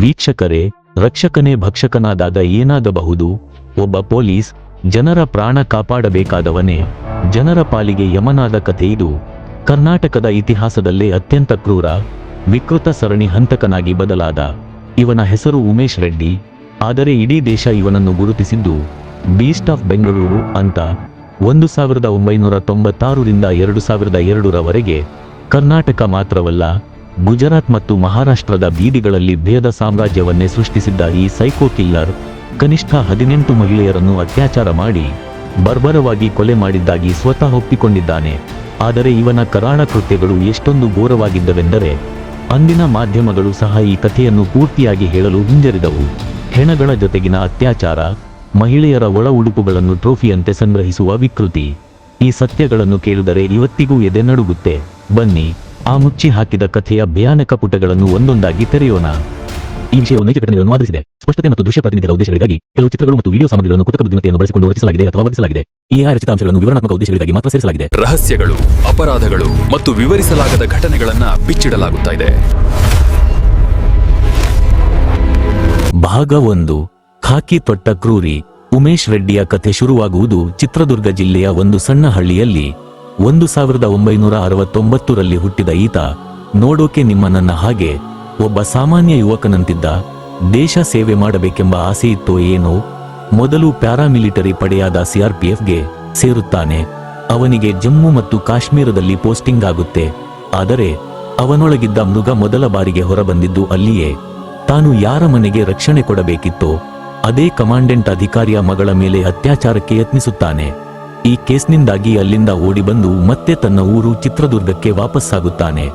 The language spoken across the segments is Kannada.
ವೀಕ್ಷಕರೇ, ರಕ್ಷಕನೇ ಭಕ್ಷಕನಾದಾಗ ಏನಾಗಬಹುದು? ಒಬ್ಬ ಪೊಲೀಸ್ ಜನರ ಪ್ರಾಣ ಕಾಪಾಡಬೇಕಾದವನೇ ಜನರ ಪಾಲಿಗೆ ಯಮನಾದ ಕಥೆ ಇದು. ಕರ್ನಾಟಕದ ಇತಿಹಾಸದಲ್ಲೇ ಅತ್ಯಂತ ಕ್ರೂರ, ವಿಕೃತ ಸರಣಿ ಹಂತಕನಾಗಿ ಬದಲಾದ ಇವನ ಹೆಸರು ಉಮೇಶ್ ರೆಡ್ಡಿ. ಆದರೆ ಇಡೀ ದೇಶ ಇವನನ್ನು ಗುರುತಿಸಿದ್ದು ಬೀಸ್ಟ್ ಆಫ್ ಬೆಂಗಳೂರು ಅಂತ. 1996ರಿಂದ 2002ರವರೆಗೆ ಕರ್ನಾಟಕ ಮಾತ್ರವಲ್ಲ, ಗುಜರಾತ್ ಮತ್ತು ಮಹಾರಾಷ್ಟ್ರದ ಬೀದಿಗಳಲ್ಲಿ ಭೇದ ಸಾಮ್ರಾಜ್ಯವನ್ನೇ ಸೃಷ್ಟಿಸಿದ್ದ ಈ ಸೈಕೋ ಕಿಲ್ಲರ್ ಕನಿಷ್ಠ 18 ಮಹಿಳೆಯರನ್ನು ಅತ್ಯಾಚಾರ ಮಾಡಿ ಬರ್ಬರವಾಗಿ ಕೊಲೆ ಮಾಡಿದ್ದಾಗಿ ಸ್ವತಃ ಒಪ್ಪಿಕೊಂಡಿದ್ದಾನೆ. ಆದರೆ ಇವನ ಕರಾಳ ಕೃತ್ಯಗಳು ಎಷ್ಟೊಂದು ಘೋರವಾಗಿದ್ದವೆಂದರೆ ಅಂದಿನ ಮಾಧ್ಯಮಗಳು ಸಹ ಈ ಕಥೆಯನ್ನು ಪೂರ್ತಿಯಾಗಿ ಹೇಳಲು ಹಿಂಜರಿದವು. ಹೆಣಗಳ ಜೊತೆಗಿನ ಅತ್ಯಾಚಾರ, ಮಹಿಳೆಯರ ಒಳ ಉಡುಪುಗಳನ್ನು ಟ್ರೋಫಿಯಂತೆ ಸಂಗ್ರಹಿಸುವ ವಿಕೃತಿ, ಈ ಸತ್ಯಗಳನ್ನು ಕೇಳಿದರೆ ಇವತ್ತಿಗೂ ಎದೆ ನಡುಗುತ್ತೆ. ಬನ್ನಿ, ಆ ಮುಚ್ಚಿ ಹಾಕಿದ ಕಥೆಯ ಭಯಾನಕ ಪುಟಗಳನ್ನು ಒಂದೊಂದಾಗಿ ತೆರೆಯೋಣ. ಈ ವಿಷಯವು ನೈಜ ಘಟನೆಗಳನ್ನು ಆಧರಿಸಿದೆ. ಸ್ಪಷ್ಟತೆ ಮತ್ತು ದೃಶ್ಯ ಪ್ರಾತಿನಿಧ್ಯದ ಉದ್ದೇಶಗಳಿಗಾಗಿ ಕೆಲವು ಚಿತ್ರಗಳು ಮತ್ತು ವಿಡಿಯೋ ಸಾಮಗ್ರಿಗಳನ್ನು ಕೃತಕ ಬುದ್ಧಿಮತ್ತೆಯನ್ನು ಬಳಸಿಕೊಂಡು ರಚಿಸಲಾಗಿದೆ ಅಥವಾ ವರ್ಧಿಸಲಾಗಿದೆ. ಈ ರಚಿತ ಅಂಶಗಳನ್ನು ವಿವರಣಾತ್ಮಕ ಉದ್ದೇಶಗಳಿಗಾಗಿ ಮಾತ್ರ ಸೇರಿಸಲಾಗಿದೆ. ರಹಸ್ಯಗಳು, ಅಪರಾಧಗಳು ಮತ್ತು ವಿವರಿಸಲಾಗದ ಘಟನೆಗಳನ್ನ ಬಿಚ್ಚಿಡಲಾಗುತ್ತಾ ಇದೆ. ಭಾಗ 1. ಖಾಕಿ ತೊಟ್ಟ ಕ್ರೂರಿ. ಉಮೇಶ್ ರೆಡ್ಡಿಯ ಕಥೆ ಶುರುವಾಗುವುದು ಚಿತ್ರದುರ್ಗ ಜಿಲ್ಲೆಯ ಒಂದು ಸಣ್ಣ ಹಳ್ಳಿಯಲ್ಲಿ. 1969ರಲ್ಲಿ ಹುಟ್ಟಿದ ಈತ ನೋಡೋಕೆ ನನ್ನ ಹಾಗೆ ಒಬ್ಬ ಸಾಮಾನ್ಯ ಯುವಕನಂತಿದ್ದ. ದೇಶ ಸೇವೆ ಮಾಡಬೇಕೆಂಬ ಆಸೆ ಇತ್ತೋ ಏನೋ, ಮೊದಲು ಪ್ಯಾರಾಮಿಲಿಟರಿ ಪಡೆಯಾದ CRPFಗೆ ಸೇರುತ್ತಾನೆ. ಅವನಿಗೆ ಜಮ್ಮು ಮತ್ತು ಕಾಶ್ಮೀರದಲ್ಲಿ ಪೋಸ್ಟಿಂಗ್ ಆಗುತ್ತೆ. ಆದರೆ ಅವನೊಳಗಿದ್ದ ಮೃಗ ಮೊದಲ ಬಾರಿಗೆ ಹೊರಬಂದಿದ್ದು ಅಲ್ಲಿಯೇ. ತಾನು ಯಾರ ಮನೆಗೆ ರಕ್ಷಣೆ ಕೊಡಬೇಕಿತ್ತೋ ಅದೇ ಕಮಾಂಡೆಂಟ್ ಅಧಿಕಾರಿಯ ಮಗಳ ಮೇಲೆ ಅತ್ಯಾಚಾರಕ್ಕೆ ಯತ್ನಿಸುತ್ತಾನೆ. ಈ ಕೇಸ್ನಿಂದಾಗಿ ಅಲ್ಲಿಂದ ಓಡಿಬಂದು ಮತ್ತೆ ತನ್ನ ಊರು ಚಿತ್ರದುರ್ಗಕ್ಕೆ ವಾಪಸ್ಸಾಗುತ್ತಾನೆ.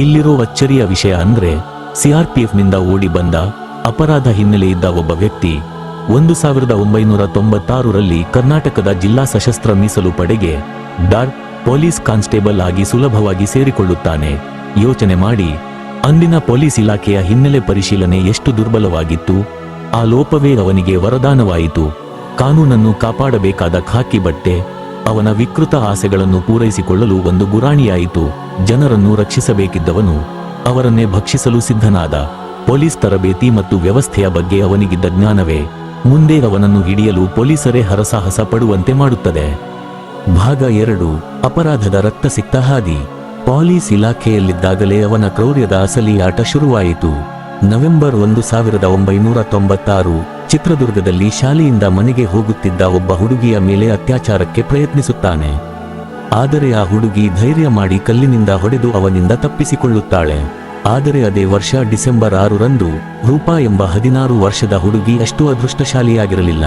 ಇಲ್ಲಿರೋ ಅಚ್ಚರಿಯ ವಿಷಯ ಅಂದ್ರೆ CRPFನಿಂದ ಓಡಿ ಬಂದ ಅಪರಾಧ ಹಿನ್ನೆಲೆ ಇದ್ದ ಒಬ್ಬ ವ್ಯಕ್ತಿ 1996ರಲ್ಲಿ ಕರ್ನಾಟಕದ ಜಿಲ್ಲಾ ಸಶಸ್ತ್ರ ಮೀಸಲು ಪಡೆಗೆ ಪೊಲೀಸ್ ಕಾನ್ಸ್ಟೇಬಲ್ ಆಗಿ ಸುಲಭವಾಗಿ ಸೇರಿಕೊಳ್ಳುತ್ತಾನೆ. ಯೋಚನೆ ಮಾಡಿ, ಅಂದಿನ ಪೊಲೀಸ್ ಇಲಾಖೆಯ ಹಿನ್ನೆಲೆ ಪರಿಶೀಲನೆ ಎಷ್ಟು ದುರ್ಬಲವಾಗಿತ್ತು. ಆ ಲೋಪವೇ ಅವನಿಗೆ ವರದಾನವಾಯಿತು. ಕಾನೂನನ್ನು ಕಾಪಾಡಬೇಕಾದ ಖಾಕಿ ಬಟ್ಟೆ ಅವನ ವಿಕೃತ ಆಸೆಗಳನ್ನು ಪೂರೈಸಿಕೊಳ್ಳಲು ಒಂದು ಗುರಾಣಿಯಾಯಿತು. ಜನರನ್ನು ರಕ್ಷಿಸಬೇಕಿದ್ದವನು ಅವರನ್ನೇ ಭಕ್ಷಿಸಲು ಸಿದ್ಧನಾದ. ಪೊಲೀಸ್ ತರಬೇತಿ ಮತ್ತು ವ್ಯವಸ್ಥೆಯ ಬಗ್ಗೆ ಅವನಿಗಿದ್ದ ಜ್ಞಾನವೇ ಮುಂದೆ ಅವನನ್ನು ಹಿಡಿಯಲು ಪೊಲೀಸರೇ ಹರಸಾಹಸ ಪಡುವಂತೆ ಮಾಡುತ್ತದೆ. ಭಾಗ 2. ಅಪರಾಧದ ರಕ್ತಸಿಕ್ತ ಹಾದಿ. ಪೊಲೀಸ್ ಇಲಾಖೆಯಲ್ಲಿದ್ದಾಗಲೇ ಅವನ ಕ್ರೌರ್ಯದ ಅಸಲಿ ಆಟ ಶುರುವಾಯಿತು. ನವೆಂಬರ್ 1996 ಚಿತ್ರದುರ್ಗದಲ್ಲಿ ಶಾಲೆಯಿಂದ ಮನೆಗೆ ಹೋಗುತ್ತಿದ್ದ ಒಬ್ಬ ಹುಡುಗಿಯ ಮೇಲೆ ಅತ್ಯಾಚಾರಕ್ಕೆ ಪ್ರಯತ್ನಿಸುತ್ತಾನೆ. ಆದರೆ ಆ ಹುಡುಗಿ ಧೈರ್ಯ ಮಾಡಿ ಕಲ್ಲಿನಿಂದ ಹೊಡೆದು ಅವನಿಂದ ತಪ್ಪಿಸಿಕೊಳ್ಳುತ್ತಾಳೆ. ಆದರೆ ಅದೇ ವರ್ಷ ಡಿಸೆಂಬರ್ 6ರಂದು ರೂಪಾ ಎಂಬ 16 ವರ್ಷದ ಹುಡುಗಿ ಅಷ್ಟು ಅದೃಷ್ಟಶಾಲಿಯಾಗಿರಲಿಲ್ಲ.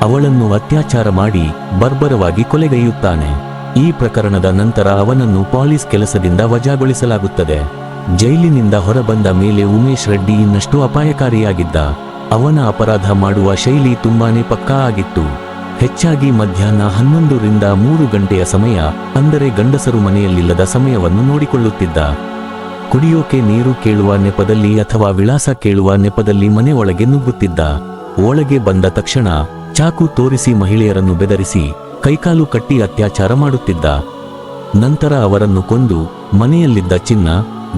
ಅವಳನ್ನು ಅತ್ಯಾಚಾರ ಮಾಡಿ ಬರ್ಬರವಾಗಿ ಕೊಲೆಗೈಯುತ್ತಾನೆ. ಈ ಪ್ರಕರಣದ ನಂತರ ಅವನನ್ನು ಪೊಲೀಸ್ ಕೆಲಸದಿಂದ ವಜಾಗೊಳಿಸಲಾಗುತ್ತದೆ. ಜೈಲಿನಿಂದ ಹೊರಬಂದ ಮೇಲೆ ಉಮೇಶ್ ರೆಡ್ಡಿ ಇನ್ನಷ್ಟು ಅಪಾಯಕಾರಿಯಾಗಿದ್ದ. ಅವನ ಅಪರಾಧ ಮಾಡುವ ಶೈಲಿ ತುಂಬಾನೇ ಪಕ್ಕಾ ಆಗಿತ್ತು. ಹೆಚ್ಚಾಗಿ ಮಧ್ಯಾಹ್ನ 11ರಿಂದ 3 ಗಂಟೆಯ ಸಮಯ, ಅಂದರೆ ಗಂಡಸರು ಮನೆಯಲ್ಲಿಲ್ಲದ ಸಮಯವನ್ನು ನೋಡಿಕೊಳ್ಳುತ್ತಿದ್ದ. ಕುಡಿಯೋಕೆ ನೀರು ಕೇಳುವ ನೆಪದಲ್ಲಿ ಅಥವಾ ವಿಳಾಸ ಕೇಳುವ ನೆಪದಲ್ಲಿ ಮನೆ ಒಳಗೆ ನುಗ್ಗುತ್ತಿದ್ದ. ಒಳಗೆ ಬಂದ ತಕ್ಷಣ ಚಾಕು ತೋರಿಸಿ ಮಹಿಳೆಯರನ್ನು ಬೆದರಿಸಿ ಕೈಕಾಲು ಕಟ್ಟಿ ಅತ್ಯಾಚಾರ ಮಾಡುತ್ತಿದ್ದ. ನಂತರ ಅವರನ್ನು ಕೊಂದು ಮನೆಯಲ್ಲಿದ್ದ ಚಿನ್ನ,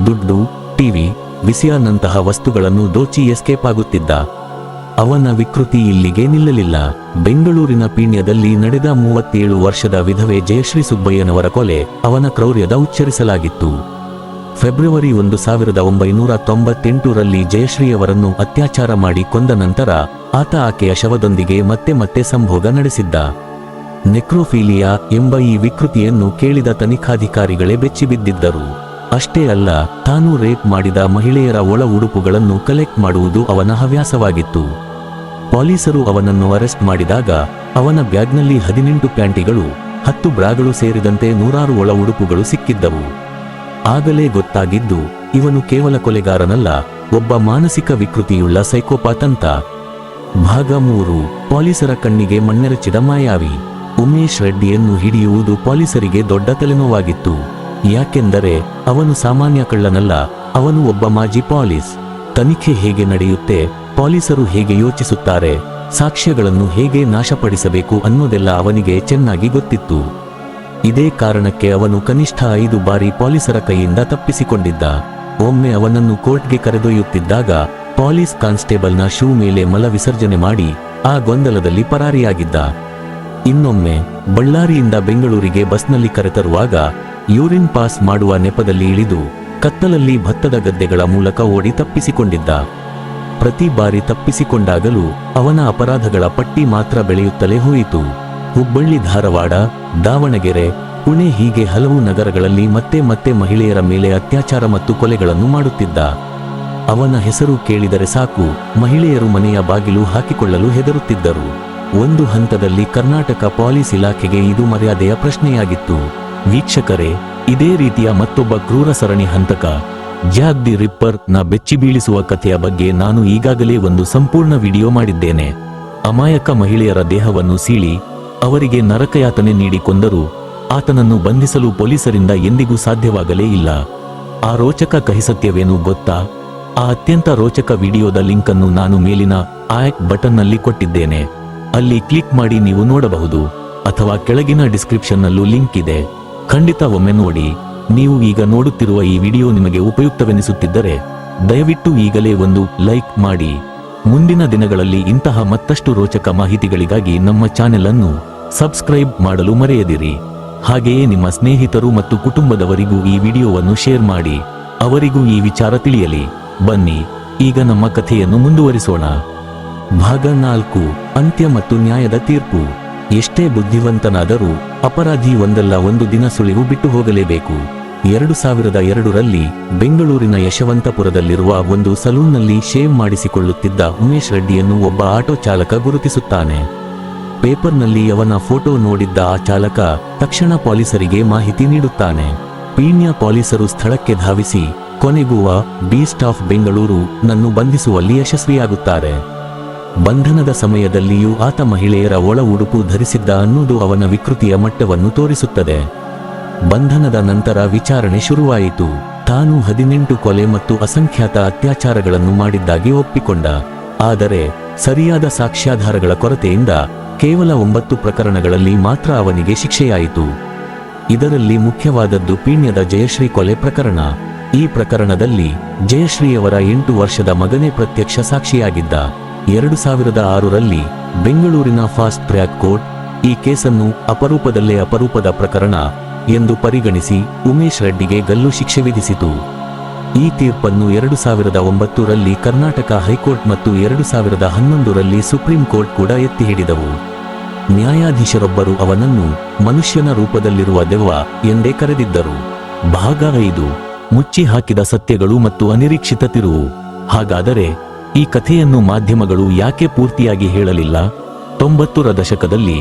ದುಡ್ಡು, ಟಿವಿ, ವಿಸಿಯಾನಂತಹ ವಸ್ತುಗಳನ್ನು ದೋಚಿ ಎಸ್ಕೇಪ್ ಆಗುತ್ತಿದ್ದ. ಅವನ ವಿಕೃತಿ ಇಲ್ಲಿಗೆ ನಿಲ್ಲಲಿಲ್ಲ. ಬೆಂಗಳೂರಿನ ಪೀಣ್ಯದಲ್ಲಿ ನಡೆದ 37 ವರ್ಷದ ವಿಧವೆ ಜಯಶ್ರೀ ಸುಬ್ಬಯ್ಯನವರ ಕೊಲೆ ಅವನ ಕ್ರೌರ್ಯದ ಉಚ್ಚರಿಸಲಾಗಿತ್ತು. ಫೆಬ್ರವರಿ 1998ರಲ್ಲಿ ಜಯಶ್ರೀಯವರನ್ನು ಅತ್ಯಾಚಾರ ಮಾಡಿ ಕೊಂದ ನಂತರ ಆತ ಆಕೆಯ ಶವದೊಂದಿಗೆ ಮತ್ತೆ ಸಂಭೋಗ ನಡೆಸಿದ್ದ. ನೆಕ್ರೋಫೀಲಿಯಾ ಎಂಬ ಈ ವಿಕೃತಿಯನ್ನು ಕೇಳಿದ ತನಿಖಾಧಿಕಾರಿಗಳೇ ಬೆಚ್ಚಿಬಿದ್ದಿದ್ದರು. ಅಷ್ಟೇ ಅಲ್ಲ, ತಾನು ರೇಪ್ ಮಾಡಿದ ಮಹಿಳೆಯರ ಒಳ ಉಡುಪುಗಳನ್ನು ಕಲೆಕ್ಟ್ ಮಾಡುವುದು ಅವನ ಹವ್ಯಾಸವಾಗಿತ್ತು. ಪೊಲೀಸರು ಅವನನ್ನು ಅರೆಸ್ಟ್ ಮಾಡಿದಾಗ ಅವನ ಬ್ಯಾಗ್ನಲ್ಲಿ 18 ಪ್ಯಾಂಟಿಗಳು, 10 ಬ್ರಾಗಳು ಸೇರಿದಂತೆ 100 ಒಳ ಉಡುಪುಗಳು ಸಿಕ್ಕಿದ್ದವು. ಆಗಲೇ ಗೊತ್ತಾಗಿದ್ದು ಇವನು ಕೇವಲ ಕೊಲೆಗಾರನಲ್ಲ, ಒಬ್ಬ ಮಾನಸಿಕ ವಿಕೃತಿಯುಳ್ಳ ಸೈಕೋಪಾತ್ ಅಂತ. ಭಾಗ 3. ಪೊಲೀಸರ ಕಣ್ಣಿಗೆ ಮಣ್ಣೆರಚಿದ ಮಾಯಾವಿ. ಉಮೇಶ್ ರೆಡ್ಡಿಯನ್ನು ಹಿಡಿಯುವುದು ಪೊಲೀಸರಿಗೆ ದೊಡ್ಡ ತಲೆನೋವಾಗಿತ್ತು. ಯಾಕೆಂದರೆ ಅವನು ಸಾಮಾನ್ಯ ಕಳ್ಳನಲ್ಲ, ಅವನು ಒಬ್ಬ ಮಾಜಿ ಪೊಲೀಸ್. ತನಿಖೆ ಹೇಗೆ ನಡೆಯುತ್ತೆ, ಪೊಲೀಸರು ಹೇಗೆ ಯೋಚಿಸುತ್ತಾರೆ, ಸಾಕ್ಷ್ಯಗಳನ್ನು ಹೇಗೆ ನಾಶಪಡಿಸಬೇಕು ಅನ್ನೋದೆಲ್ಲ ಅವನಿಗೆ ಚೆನ್ನಾಗಿ ಗೊತ್ತಿತ್ತು. ಇದೇ ಕಾರಣಕ್ಕೆ ಅವನು ಕನಿಷ್ಠ 5 ಬಾರಿ ಪೊಲೀಸರ ಕೈಯಿಂದ ತಪ್ಪಿಸಿಕೊಂಡಿದ್ದ. ಒಮ್ಮೆ ಅವನನ್ನು ಕೋರ್ಟ್ಗೆ ಕರೆದೊಯ್ಯುತ್ತಿದ್ದಾಗ ಪೊಲೀಸ್ ಕಾನ್ಸ್ಟೇಬಲ್ನ ಶೂ ಮೇಲೆ ಮಲ ವಿಸರ್ಜನೆ ಮಾಡಿ ಆ ಗೊಂದಲದಲ್ಲಿ ಪರಾರಿಯಾಗಿದ್ದ. ಇನ್ನೊಮ್ಮೆ ಬಳ್ಳಾರಿಯಿಂದ ಬೆಂಗಳೂರಿಗೆ ಬಸ್ನಲ್ಲಿ ಕರೆತರುವಾಗ ಯೂರಿನ್ ಪಾಸ್ ಮಾಡುವ ನೆಪದಲ್ಲಿ ಇಳಿದು ಕತ್ತಲಲ್ಲಿ ಭತ್ತದ ಗದ್ದೆಗಳ ಮೂಲಕ ಓಡಿ ತಪ್ಪಿಸಿಕೊಂಡಿದ್ದ. ಪ್ರತಿ ಬಾರಿ ತಪ್ಪಿಸಿಕೊಂಡಾಗಲೂ ಅವನ ಅಪರಾಧಗಳ ಪಟ್ಟಿ ಮಾತ್ರ ಬೆಳೆಯುತ್ತಲೇ ಹೋಯಿತು. ಹುಬ್ಬಳ್ಳಿ, ಧಾರವಾಡ, ದಾವಣಗೆರೆ, ಪುಣೆ ಹೀಗೆ ಹಲವು ನಗರಗಳಲ್ಲಿ ಮತ್ತೆ ಮತ್ತೆ ಮಹಿಳೆಯರ ಮೇಲೆ ಅತ್ಯಾಚಾರ ಮತ್ತು ಕೊಲೆಗಳನ್ನು ಮಾಡುತ್ತಿದ್ದ. ಅವನ ಹೆಸರು ಕೇಳಿದರೆ ಸಾಕು ಮಹಿಳೆಯರು ಮನೆಯ ಬಾಗಿಲು ಹಾಕಿಕೊಳ್ಳಲು ಹೆದರುತ್ತಿದ್ದರು. ಒಂದು ಹಂತದಲ್ಲಿ ಕರ್ನಾಟಕ ಪೊಲೀಸ್ ಇಲಾಖೆಗೆ ಇದು ಮರ್ಯಾದೆಯ ಪ್ರಶ್ನೆಯಾಗಿತ್ತು. ವೀಕ್ಷಕರೇ, ಇದೇ ರೀತಿಯ ಮತ್ತೊಬ್ಬ ಕ್ರೂರ ಸರಣಿ ಹಂತಕ ಜಾಕ್ ದಿ ರಿಪ್ಪರ್ ನ ಬೆಚ್ಚಿ ಬೀಳಿಸುವ ಕಥೆಯ ಬಗ್ಗೆ ನಾನು ಈಗಾಗಲೇ ಒಂದು ಸಂಪೂರ್ಣ ವಿಡಿಯೋ ಮಾಡಿದ್ದೇನೆ. ಅಮಾಯಕ ಮಹಿಳೆಯರ ದೇಹವನ್ನು ಸೀಳಿ ಅವರಿಗೆ ನರಕಯಾತನೆ ನೀಡಿ ಕೊಂದರೂ ಆತನನ್ನು ಬಂಧಿಸಲು ಪೊಲೀಸರಿಂದ ಎಂದಿಗೂ ಸಾಧ್ಯವಾಗಲೇ ಇಲ್ಲ. ಆ ರೋಚಕ ಕಹಿಸತ್ಯವೇನು ಗೊತ್ತಾ? ಆ ಅತ್ಯಂತ ರೋಚಕ ವಿಡಿಯೋದ ಲಿಂಕ್ ಅನ್ನು ನಾನು ಮೇಲಿನ ಆಯ್ ಬಟನ್ನಲ್ಲಿ ಕೊಟ್ಟಿದ್ದೇನೆ. ಅಲ್ಲಿ ಕ್ಲಿಕ್ ಮಾಡಿ ನೀವು ನೋಡಬಹುದು, ಅಥವಾ ಕೆಳಗಿನ ಡಿಸ್ಕ್ರಿಪ್ಷನ್ನಲ್ಲೂ ಲಿಂಕ್ ಇದೆ. ಖಂಡಿತ ಒಮ್ಮೆ ನೋಡಿ. ನೀವು ಈಗ ನೋಡುತ್ತಿರುವ ಈ ವಿಡಿಯೋ ನಿಮಗೆ ಉಪಯುಕ್ತವೆನಿಸುತ್ತಿದ್ದರೆ ದಯವಿಟ್ಟು ಈಗಲೇ ಒಂದು ಲೈಕ್ ಮಾಡಿ. ಮುಂದಿನ ದಿನಗಳಲ್ಲಿ ಇಂತಹ ಮತ್ತಷ್ಟು ರೋಚಕ ಮಾಹಿತಿಗಳಿಗಾಗಿ ನಮ್ಮ ಚಾನೆಲ್ ಅನ್ನು ಸಬ್ಸ್ಕ್ರೈಬ್ ಮಾಡಲು ಮರೆಯದಿರಿ. ಹಾಗೆಯೇ ನಿಮ್ಮ ಸ್ನೇಹಿತರು ಮತ್ತು ಕುಟುಂಬದವರಿಗೂ ಈ ವಿಡಿಯೋವನ್ನು ಶೇರ್ ಮಾಡಿ, ಅವರಿಗೂ ಈ ವಿಚಾರ ತಿಳಿಯಲಿ. ಬನ್ನಿ ಈಗ ನಮ್ಮ ಕಥೆಯನ್ನು ಮುಂದುವರಿಸೋಣ. ಭಾಗ 4: ಅಂತ್ಯ ಮತ್ತು ನ್ಯಾಯದ ತೀರ್ಪು. ಎಷ್ಟೇ ಬುದ್ಧಿವಂತನಾದರೂ ಅಪರಾಧಿ ಒಂದಲ್ಲ ಒಂದು ದಿನ ಸುಳಿವು ಬಿಟ್ಟು ಹೋಗಲೇಬೇಕು. 2002ರಲ್ಲಿ ಬೆಂಗಳೂರಿನ ಯಶವಂತಪುರದಲ್ಲಿರುವ ಒಂದು ಸಲೂನ್ನಲ್ಲಿ ಶೇವ್ ಮಾಡಿಸಿಕೊಳ್ಳುತ್ತಿದ್ದ ಉಮೇಶ್ ರೆಡ್ಡಿಯನ್ನು ಒಬ್ಬ ಆಟೋ ಚಾಲಕ ಗುರುತಿಸುತ್ತಾನೆ. ಪೇಪರ್ನಲ್ಲಿ ಅವನ ಫೋಟೋ ನೋಡಿದ್ದ ಆ ಚಾಲಕ ತಕ್ಷಣ ಪೊಲೀಸರಿಗೆ ಮಾಹಿತಿ ನೀಡುತ್ತಾನೆ. ಪೀಣ್ಯ ಪೊಲೀಸರು ಸ್ಥಳಕ್ಕೆ ಧಾವಿಸಿ ಕೊನೆಗೂ ಬೀಸ್ಟ್ ಆಫ್ ಬೆಂಗಳೂರು ನನ್ನು ಬಂಧಿಸುವಲ್ಲಿ ಯಶಸ್ವಿಯಾಗುತ್ತಾರೆ. ಬಂಧನದ ಸಮಯದಲ್ಲಿಯೂ ಆತ ಮಹಿಳೆಯರ ಒಳ ಉಡುಪು ಧರಿಸಿದ್ದ ಅನ್ನುವುದು ಅವನ ವಿಕೃತಿಯ ಮಟ್ಟವನ್ನು ತೋರಿಸುತ್ತದೆ. ಬಂಧನದ ನಂತರ ವಿಚಾರಣೆ ಶುರುವಾಯಿತು. ತಾನು 18 ಕೊಲೆ ಮತ್ತು ಅಸಂಖ್ಯಾತ ಅತ್ಯಾಚಾರಗಳನ್ನು ಮಾಡಿದ್ದಾಗಿ ಒಪ್ಪಿಕೊಂಡ. ಆದರೆ ಸರಿಯಾದ ಸಾಕ್ಷ್ಯಾಧಾರಗಳ ಕೊರತೆಯಿಂದ ಕೇವಲ 9 ಪ್ರಕರಣಗಳಲ್ಲಿ ಮಾತ್ರ ಅವನಿಗೆ ಶಿಕ್ಷೆಯಾಯಿತು. ಇದರಲ್ಲಿ ಮುಖ್ಯವಾದದ್ದು ಪೀಣ್ಯದ ಜಯಶ್ರೀ ಕೊಲೆ ಪ್ರಕರಣ. ಈ ಪ್ರಕರಣದಲ್ಲಿ ಜಯಶ್ರೀಯವರ 8 ವರ್ಷದ ಮಗನೇ ಪ್ರತ್ಯಕ್ಷ ಸಾಕ್ಷಿಯಾಗಿದ್ದ. 2006ರಲ್ಲಿ ಬೆಂಗಳೂರಿನ ಫಾಸ್ಟ್ ಟ್ರ್ಯಾಕ್ ಕೋರ್ಟ್ ಈ ಕೇಸನ್ನು ಅಪರೂಪದಲ್ಲೇ ಅಪರೂಪದ ಪ್ರಕರಣ ಎಂದು ಪರಿಗಣಿಸಿ ಉಮೇಶ್ ರೆಡ್ಡಿಗೆ ಗಲ್ಲು ಶಿಕ್ಷೆ ವಿಧಿಸಿತು. ಈ ತೀರ್ಪನ್ನು 2009ರಲ್ಲಿ ಕರ್ನಾಟಕ ಹೈಕೋರ್ಟ್ ಮತ್ತು 2011ರಲ್ಲಿ ಸುಪ್ರೀಂ ಕೋರ್ಟ್ ಕೂಡ ಎತ್ತಿ ಹಿಡಿದವು. ನ್ಯಾಯಾಧೀಶರೊಬ್ಬರು ಅವನನ್ನು ಮನುಷ್ಯನ ರೂಪದಲ್ಲಿರುವ ದೆವ್ವ ಎಂದೇ ಕರೆದಿದ್ದರು. ಭಾಗ 5: ಮುಚ್ಚಿ ಹಾಕಿದ ಸತ್ಯಗಳು ಮತ್ತು ಅನಿರೀಕ್ಷಿತ ತಿರುವು. ಹಾಗಾದರೆ ಈ ಕಥೆಯನ್ನು ಮಾಧ್ಯಮಗಳು ಯಾಕೆ ಪೂರ್ತಿಯಾಗಿ ಹೇಳಲಿಲ್ಲ? 90ರ ದಶಕದಲ್ಲಿ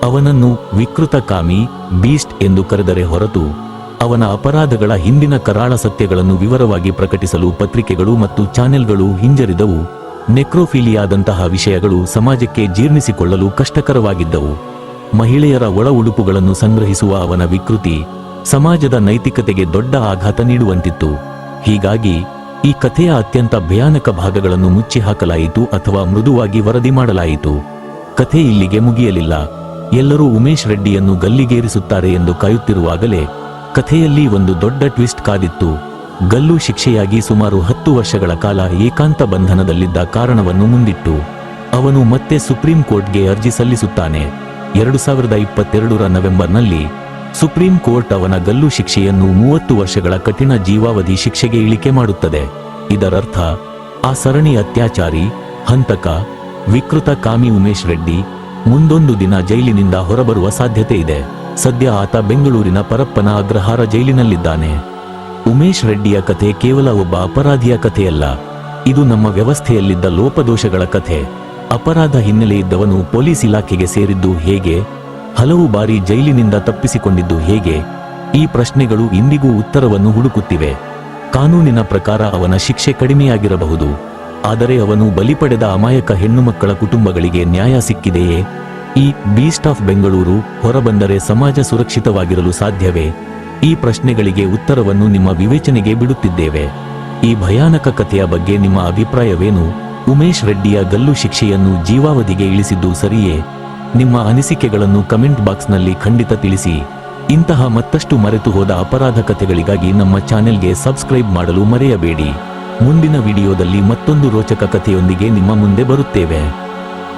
ಅವನನ್ನು ವಿಕೃತಕಾಮಿ, ಬೀಸ್ಟ್ ಎಂದು ಕರೆದರೆ ಹೊರತು ಅವನ ಅಪರಾಧಗಳ ಹಿಂದಿನ ಕರಾಳ ಸತ್ಯಗಳನ್ನು ವಿವರವಾಗಿ ಪ್ರಕಟಿಸಲು ಪತ್ರಿಕೆಗಳು ಮತ್ತು ಚಾನೆಲ್ಗಳು ಹಿಂಜರಿದವು. ನೆಕ್ರೋಫಿಲಿಯಾದಂತಹ ವಿಷಯಗಳು ಸಮಾಜಕ್ಕೆ ಜೀರ್ಣಿಸಿಕೊಳ್ಳಲು ಕಷ್ಟಕರವಾಗಿದ್ದವು. ಮಹಿಳೆಯರ ಒಳ ಉಡುಪುಗಳನ್ನು ಸಂಗ್ರಹಿಸುವ ಅವನ ವಿಕೃತಿ ಸಮಾಜದ ನೈತಿಕತೆಗೆ ದೊಡ್ಡ ಆಘಾತ ನೀಡುವಂತಿತ್ತು. ಹೀಗಾಗಿ ಈ ಕಥೆಯ ಅತ್ಯಂತ ಭಯಾನಕ ಭಾಗಗಳನ್ನು ಮುಚ್ಚಿ ಹಾಕಲಾಯಿತು ಅಥವಾ ಮೃದುವಾಗಿ ವರದಿ ಮಾಡಲಾಯಿತು. ಕಥೆ ಇಲ್ಲಿಗೆ ಮುಗಿಯಲಿಲ್ಲ. ಎಲ್ಲರೂ ಉಮೇಶ್ ರೆಡ್ಡಿಯನ್ನು ಗಲ್ಲಿಗೇರಿಸುತ್ತಾರೆ ಎಂದು ಕಾಯುತ್ತಿರುವಾಗಲೇ ಕಥೆಯಲ್ಲಿ ಒಂದು ದೊಡ್ಡ ಟ್ವಿಸ್ಟ್ ಕಾದಿತ್ತು. ಗಲ್ಲು ಶಿಕ್ಷೆಯಾಗಿ ಸುಮಾರು 10 ವರ್ಷಗಳ ಕಾಲ ಏಕಾಂತ ಬಂಧನದಲ್ಲಿದ್ದ ಕಾರಣವನ್ನು ಮುಂದಿಟ್ಟು ಅವನು ಮತ್ತೆ ಸುಪ್ರೀಂ ಕೋರ್ಟ್ಗೆ ಅರ್ಜಿ ಸಲ್ಲಿಸುತ್ತಾನೆ. 2022ರ ನವೆಂಬರ್ನಲ್ಲಿ ಸುಪ್ರೀಂ ಕೋರ್ಟ್ ಅವನ ಗಲ್ಲು ಶಿಕ್ಷೆಯನ್ನು 30 ವರ್ಷಗಳ ಕಠಿಣ ಜೀವಾವಧಿ ಶಿಕ್ಷೆಗೆ ಇಳಿಕೆ ಮಾಡುತ್ತದೆ. ಇದರರ್ಥ ಆ ಸರಣಿ ಅತ್ಯಾಚಾರಿ, ಹಂತಕ, ವಿಕೃತ ಕಾಮಿ ಉಮೇಶ್ ರೆಡ್ಡಿ ಮುಂದೊಂದು ದಿನ ಜೈಲಿನಿಂದ ಹೊರಬರುವ ಸಾಧ್ಯತೆ ಇದೆ. ಸದ್ಯ ಆತ ಬೆಂಗಳೂರಿನ ಪರಪ್ಪನ ಅಗ್ರಹಾರ ಜೈಲಿನಲ್ಲಿದ್ದಾನೆ. ಉಮೇಶ್ ರೆಡ್ಡಿಯ ಕಥೆ ಕೇವಲ ಒಬ್ಬ ಅಪರಾಧಿಯ ಕಥೆಯಲ್ಲ, ಇದು ನಮ್ಮ ವ್ಯವಸ್ಥೆಯಲ್ಲಿದ್ದ ಲೋಪದೋಷಗಳ ಕಥೆ. ಅಪರಾಧ ಹಿನ್ನೆಲೆಯಿದ್ದವನು ಪೊಲೀಸ್ ಇಲಾಖೆಗೆ ಸೇರಿದ್ದು ಹೇಗೆ? ಹಲವು ಬಾರಿ ಜೈಲಿನಿಂದ ತಪ್ಪಿಸಿಕೊಂಡಿದ್ದು ಹೇಗೆ? ಈ ಪ್ರಶ್ನೆಗಳು ಇಂದಿಗೂ ಉತ್ತರವನ್ನು ಹುಡುಕುತ್ತಿವೆ. ಕಾನೂನಿನ ಪ್ರಕಾರ ಅವನ ಶಿಕ್ಷೆ ಕಡಿಮೆಯಾಗಿರಬಹುದು, ಆದರೆ ಅವನು ಬಲಿ ಪಡೆದ ಅಮಾಯಕ ಹೆಣ್ಣುಮಕ್ಕಳ ಕುಟುಂಬಗಳಿಗೆ ನ್ಯಾಯ ಸಿಕ್ಕಿದೆಯೇ? ಈ ಬೀಸ್ಟ್ ಆಫ್ ಬೆಂಗಳೂರು ಹೊರಬಂದರೆ ಸಮಾಜ ಸುರಕ್ಷಿತವಾಗಿರಲು ಸಾಧ್ಯವೇ? ಈ ಪ್ರಶ್ನೆಗಳಿಗೆ ಉತ್ತರವನ್ನು ನಿಮ್ಮ ವಿವೇಚನೆಗೆ ಬಿಡುತ್ತಿದ್ದೇವೆ. ಈ ಭಯಾನಕ ಕಥೆಯ ಬಗ್ಗೆ ನಿಮ್ಮ ಅಭಿಪ್ರಾಯವೇನು? ಉಮೇಶ್ ರೆಡ್ಡಿಯ ಗಲ್ಲು ಶಿಕ್ಷೆಯನ್ನು ಜೀವಾವಧಿಗೆ ಇಳಿಸಿದ್ದು ಸರಿಯೇ? ನಿಮ್ಮ ಅನಿಸಿಕೆಗಳನ್ನು ಕಮೆಂಟ್ ಬಾಕ್ಸ್ನಲ್ಲಿ ಖಂಡಿತ ತಿಳಿಸಿ. ಇಂತಹ ಮತ್ತಷ್ಟು ಮರೆತು ಹೋದ ಅಪರಾಧ ಕಥೆಗಳಿಗಾಗಿ ನಮ್ಮ ಚಾನೆಲ್ಗೆ ಸಬ್ಸ್ಕ್ರೈಬ್ ಮಾಡಲು ಮರೆಯಬೇಡಿ. ಮುಂದಿನ ವಿಡಿಯೋದಲ್ಲಿ ಮತ್ತೊಂದು ರೋಚಕ ಕಥೆಯೊಂದಿಗೆ ನಿಮ್ಮ ಮುಂದೆ ಬರುತ್ತೇವೆ.